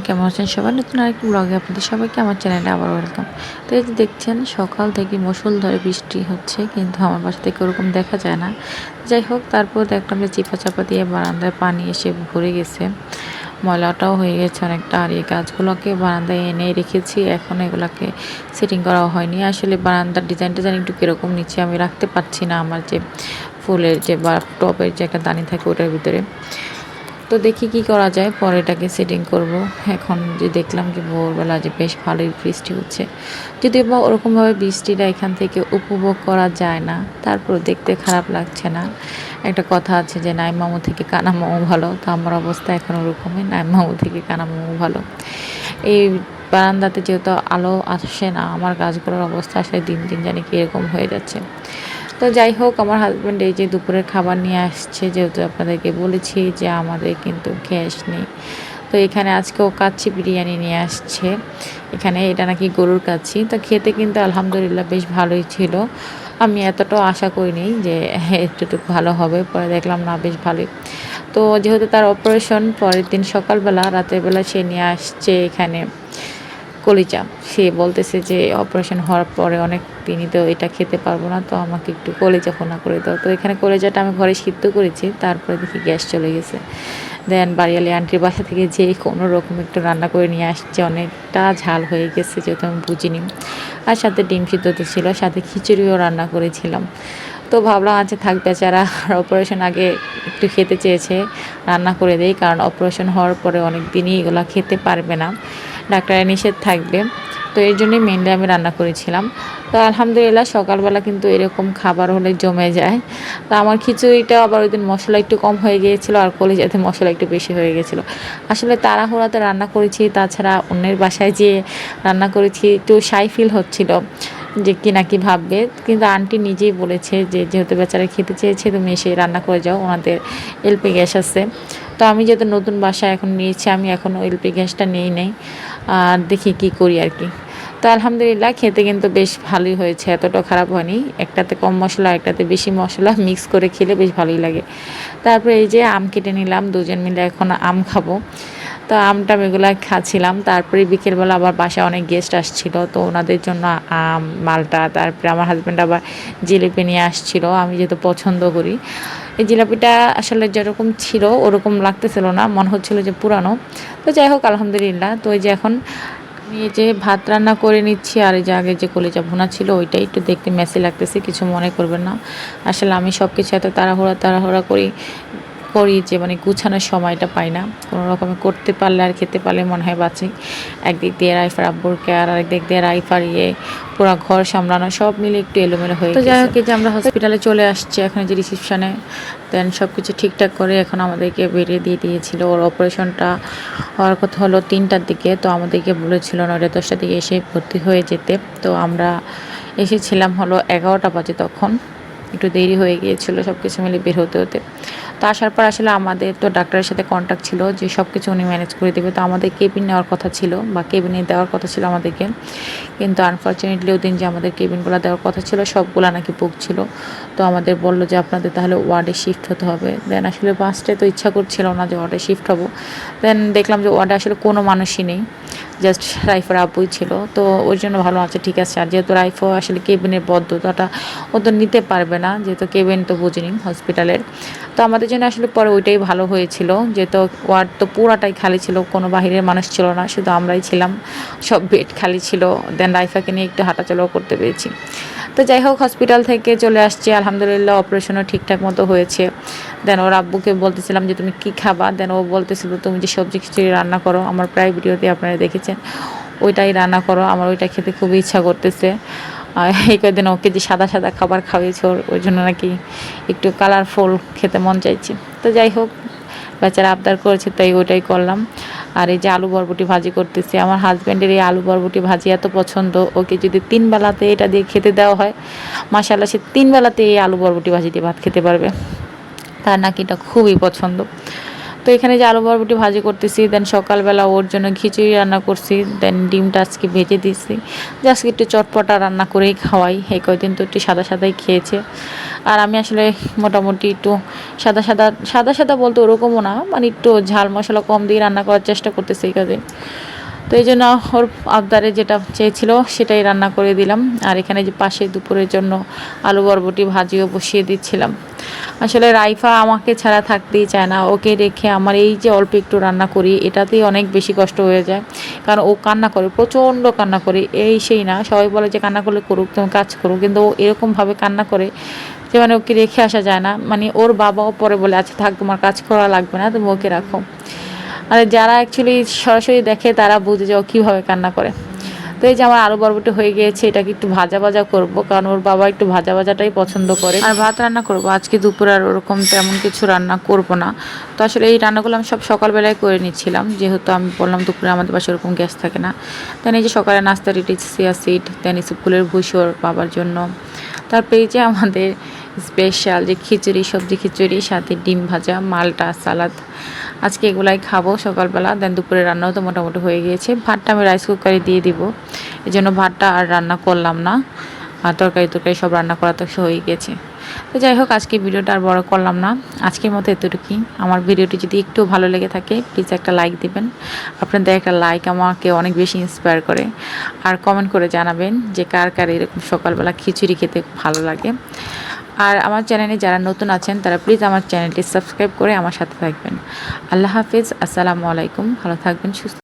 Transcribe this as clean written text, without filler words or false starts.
কেমন আছেন সবাই? নতুন আরেকটি ব্লগে আপনাদের সবাইকে আমার চ্যানেলে আবার ওয়েলকাম। তো এই যে দেখছেন সকাল থেকে মুষলধারে বৃষ্টি হচ্ছে, কিন্তু আমার বাসা থেকে ওরকম দেখা যায় না। যাই হোক, তারপর দেখলাম যে চিপা চাপা দিয়ে বারান্দায় পানি এসে ভরে গেছে, ময়লাটাও হয়ে গেছে অনেকটা। আর এই গাছগুলোকে বারান্দায় এনে রেখেছি, এখন এগুলোকে সেটিং করা হয়নি। আসলে বারান্দার ডিজাইনটা জানি একটু কীরকম, নিচে আমি রাখতে পারছি না আমার যে ফুলের যে বা টবের যে একটা দানি থাকে ওটার ভিতরে। তো দেখি কি করা যায়, পরে এটাকে সেটিং করব। এখন যে দেখলাম যে ভোরবেলা যে বেশ ভালোই বৃষ্টি হচ্ছে, যদিও বা ওরকমভাবে বৃষ্টিটা এখান থেকে উপভোগ করা যায় না, তারপর দেখতে খারাপ লাগছে না। একটা কথা আছে যে নাই মামু থেকে কানা মামু ভালো, তো আমার অবস্থা এখন ওরকমই, নাই মামু থেকে কানা মামু ভালো। এই বারান্দাতে যেহেতু আলো আসে না, আমার গাছগুলোর অবস্থা আসলে দিন দিন জানি কীরকম হয়ে যাচ্ছে। তো যাই হোক, আমার হাজব্যান্ড এই যে দুপুরের খাবার নিয়ে আসছে, যেহেতু আপনাদেরকে বলেছি যে আমাদের কিন্তু গ্যাস নেই। তো এখানে আজকেও কাচ্চি বিরিয়ানি নিয়ে আসছে, এখানে এটা নাকি গরুর কাচ্চি। তো খেতে কিন্তু আলহামদুলিল্লাহ বেশ ভালোই ছিল। আমি এতটাও আশা করিনি যে এতটুকু ভালো হবে, পরে দেখলাম না বেশ ভালোই। তো যেহেতু তার অপারেশন পরের দিন সকালবেলা, রাতের বেলা সে নিয়ে আসছে এখানে কলিজা। সে বলতেছে যে অপারেশন হওয়ার পরে অনেক দিনই তো এটা খেতে পারবো না, তো আমাকে একটু কলিজা ভুনা করে দাও। তো এখানে কলিজাটা আমি ঘরে সিদ্ধ করেছি, তারপরে দেখি গ্যাস চলে গেছে। দেন বাড়িয়ালি আন্টির বাসা থেকে যে কোনো রকম একটু রান্না করে নিয়ে আসছে, অনেকটা ঝাল হয়ে গেছে যেহেতু আমি বুঝিনি। আর সাথে ডিম সিদ্ধ তো ছিল, সাথে খিচুড়িও রান্না করেছিলাম। তো ভাবলাম আচ্ছা থাক, বেচারা অপারেশন আগে একটু খেতে চেয়েছে, রান্না করে দেই, কারণ অপারেশন হওয়ার পরে অনেক দিনই এগুলো খেতে পারবে না, ডাক্তারের নিষেধ থাকবে। তো এর জন্যই মেনলি আমি রান্না করেছিলাম। তো আলহামদুলিল্লাহ সকালবেলা কিন্তু এরকম খাবার হলে জমে যায়। তো আমার খিচুড়িটা আবার ওই দিন মশলা একটু কম হয়ে গিয়েছিলো, আর কলিজাতে মশলা একটু বেশি হয়ে গেছিলো। আসলে তাড়াহুড়াতে রান্না করেছি, তাছাড়া অন্যের বাসায় যেয়ে রান্না করেছি, একটু শাই ফিল হচ্ছিল যে কি না কি ভাববে। কিন্তু আন্টি নিজেই বলেছে যে যেহেতু বেচারা খেতে চেয়েছে, তুমি এসে রান্না করে যাও, ওনাদের এলপি গ্যাস আছে। তো আমি যেহেতু নতুন বাসা এখন নিয়েছি, আমি এখনও এলপি গ্যাসটা নেই নেই, আর দেখি কি করি আর কি। তো আলহামদুলিল্লাহ খেতে কিন্তু বেশ ভালোই হয়েছে, এতটা খারাপ হয়নি। একটাতে কম মশলা, একটাতে বেশি মশলা মিক্স করে খেলে বেশ ভালোই লাগে। তারপরে এই যে আম কেটে নিলাম, দুজন মিলে এখন আম খাবো। তো আমটা এগুলো খাচ্ছিলাম। তারপরে বিকেলবেলা আবার বাসায় অনেক গেস্ট আসছিল, তো ওনাদের জন্য আম, মালটা, তারপরে আমার হাজব্যান্ড আবার জিলিপি নিয়ে আসছিল, আমি যেহেতু পছন্দ করি। এই জিলাপিটা আসলে যেরকম ছিল ওরকম লাগতেছিল না, মনে হচ্ছিল যে পুরানো। তো যাই হোক আলহামদুলিল্লাহ। তো এই যে এখন আমি এই যে ভাত রান্না করে নিচ্ছি, আর এই যে আগে যে কলিজা ভুনা ছিল ওইটাই একটু দেখতে মেসি লাগতেছে, কিছু মনে করবেন না। আসলে আমি সব কিছু এত তাড়াহুড়া করি করি যে মানে গুছানোর সময়টা পাই না। কোনো রকমে করতে পারলে আর খেতে পারলে মনে হয় বাঁচি। একদিক দিয়ে রাইফার আব্বুর কেয়ার, আর একদিক দিয়ে রাইফার পুরো ঘর সামলানো, সব মিলে একটু এলোমেলো হয়ে গেছে। তো যাই হোক, এই যে আমরা হসপিটালে চলে আসছি এখন, যে রিসেপশনে। দেন সব কিছু ঠিকঠাক করে এখন আমাদেরকে বেরিয়ে দিয়ে দিয়েছিল। ওর অপারেশনটা হওয়ার কথা হলো 3টার দিকে, তো আমাদেরকে বলেছিল 9টা-10টার দিকে এসে ভর্তি হয়ে যেতে। তো আমরা এসেছিলাম হলো 11টা বাজে, তখন একটু দেরি হয়ে গিয়েছিলো সব কিছু মিলে বের হতে হতে। তো আসার পর আসলে আমাদের তো ডাক্তারের সাথে কন্ট্যাক্ট ছিল যে সব কিছু উনি ম্যানেজ করে দেবে। তো আমাদের কেবিন নেওয়ার কথা ছিল, বা কেবিনে দেওয়ার কথা ছিল আমাদেরকে, কিন্তু আনফর্চুনেটলি ওই দিন যে আমাদের কেবিনগুলো দেওয়ার কথা ছিল সবগুলো নাকি বুক ছিল। তো আমাদের বললো যে আপনাদের তাহলে ওয়ার্ডে শিফট হতে হবে। দেন আসলে ফার্স্টে তো ইচ্ছা করছিল না যে ওয়ার্ডে শিফট হবো। দেন দেখলাম যে ওয়ার্ডে আসলে কোনো মানুষই নেই, জাস্ট রাইফার আব্বুই ছিল। তো ওই জন্য ভালো আছে, ঠিক আছে। আর যেহেতু রাইফও আসলে কেবিনের বদ্ধতাটা ও তো নিতে পারবে না, যেহেতু কেবিন তো বুঝিনি হসপিটালের। তো আমাদের জন্য আসলে পরে ওইটাই ভালো হয়েছিল, যেহেতু ওয়ার্ড তো পুরাটাই খালি ছিল, কোনো বাহিরের মানুষ ছিল না, শুধু আমরাই ছিলাম, সব বেড খালি ছিল। দেন রাইফাকে নিয়ে একটু হাঁটাচলাও করতে পেরেছি। তো যাই হোক, হসপিটাল থেকে চলে আসছি আলহামদুলিল্লাহ, অপারেশনও ঠিকঠাক মতো হয়েছে। দেন ওর আব্বুকে বলতেছিলাম যে তুমি কী খাবা, দেন ও বলতেছিল তুমি যে সবজি খিচুড়ি রান্না করো, আমার প্রায় ভিডিওতে আপনারা দেখেছেন, ওইটাই রান্না করো, আমার ওইটা খেতে খুবই ইচ্ছা করতেছে। আর এই কয়েকদিন ওকে যে সাদা সাদা খাবার খাওয়িয়েছে, ওই জন্য নাকি একটু কালারফুল খেতে মন চাইছে। তো যাই হোক, বেচারা আবদার করেছে তাই ওইটাই করলাম। আর এই যে আলু বরবটি ভাজি করতেছি, আমার হাজব্যান্ডের এই আলু বরবটি ভাজি এত পছন্দ, ওকে যদি 3 বেলাতে এটা দিয়ে খেতে দেওয়া হয়, মাশাআল্লাহ সে 3 বেলাতে এই আলু বরবটি ভাজি দিয়ে ভাত খেতে পারবে, তার নাকি এটা খুবই পছন্দ। তো এখানে যে আলু বরবটি ভাজি করতেছি, দেন সকালবেলা ওর জন্য খিচুড়ি রান্না করছি, দেন ডিমটা আজকে ভেজে দিয়েছি যে আজকে একটু চটপটা রান্না করেই খাওয়াই। এই কয়দিন তো একটু সাদা সাদাই খেয়েছে, আর আমি আসলে মোটামুটি একটু সাদা সাদা সাদা সাদা বলতে ওরকমও না, মানে একটু ঝাল মশলা কম দিয়ে রান্না করার চেষ্টা করতেছি এই কাজে। তো এই জন্য ওর আবদারে যেটা চেয়েছিল সেটাই রান্না করে দিলাম। আর এখানে যে পাশে দুপুরের জন্য আলু বরবটি ভাজিও বসিয়ে দিচ্ছিলাম। আসলে রাইফা আমাকে ছাড়া থাকতেই চায় না, ওকে রেখে আমার এই যে অল্প একটু রান্না করি এটাতেই অনেক বেশি কষ্ট হয়ে যায়। কারণ ও কান্না করে, প্রচণ্ড কান্না করে, এই সেই না, সবাই বলে যে কান্না করলে করুক, তুমি কাজ করুক, কিন্তু ও এরকমভাবে কান্না করে যে মানে ওকে রেখে আসা যায় না। মানে ওর বাবাও পরে বলে আচ্ছা থাক, তোমার কাজ করা লাগবে না, তুমি ওকে রাখো। আর যারা অ্যাকচুয়ালি সরাসরি দেখে তারা বুঝে যে ও কীভাবে কান্না করে। তো এই যে আমার আলু বরবটি হয়ে গিয়েছে, এটাকে একটু ভাজা ভাজা করব, কারণ ওর বাবা একটু ভাজা ভাজাটাই পছন্দ করে। আর ভাত রান্না করব আজকে দুপুরে, আর ওরকম তেমন কিছু রান্না করব না। তো আসলে এই রান্নাগুলো আমি সব সকালবেলায় করে নিচ্ছিলাম, যেহেতু আমি বললাম দুপুরে আমাদের পাশে ওরকম গ্যাস থাকে না। দেন এই যে সকালে নাস্তা রেডি, চিয়া সিড, দেন ফুলের ভুষর বাবার জন্য। তারপরে এই যে আমাদের স্পেশাল যে খিচুড়ি, সবজি খিচুড়ি, সাথে ডিম ভাজা, মালটা, সালাদ, আজকে এগুলাই খাবো সকালবেলা। দেন দুপুরে রান্নাও তো মোটামুটি হয়ে গিয়েছে। ভাতটা আমি রাইস কুকারে দিয়ে দিব, এই জন্য ভাতটা আর রান্না করলাম না। আর তরকারি সব রান্না করা তো হয়ে গেছে। তো যাই হোক, আজকে ভিডিওটা আর বড় করলাম না, আজকের মতো এতটুকুই। আমার ভিডিওটি যদি একটু ভালো লেগে থাকে প্লিজ একটা লাইক দিবেন। আপনাদের একটা লাইক আমাকে অনেক বেশি ইন্সপায়ার করে। আর কমেন্ট করে জানাবেন যে কার কার এরকম সকালবেলা খিচুড়ি খেতে ভালো লাগে। আর আমার চ্যানেলে যারা নতুন আছেন তারা প্লিজ আমার চ্যানেলটি সাবস্ক্রাইব করে আমার সাথে থাকবেন। আল্লাহ হাফিজ, আসসালামু আলাইকুম, ভালো থাকবেন, সুস্থ।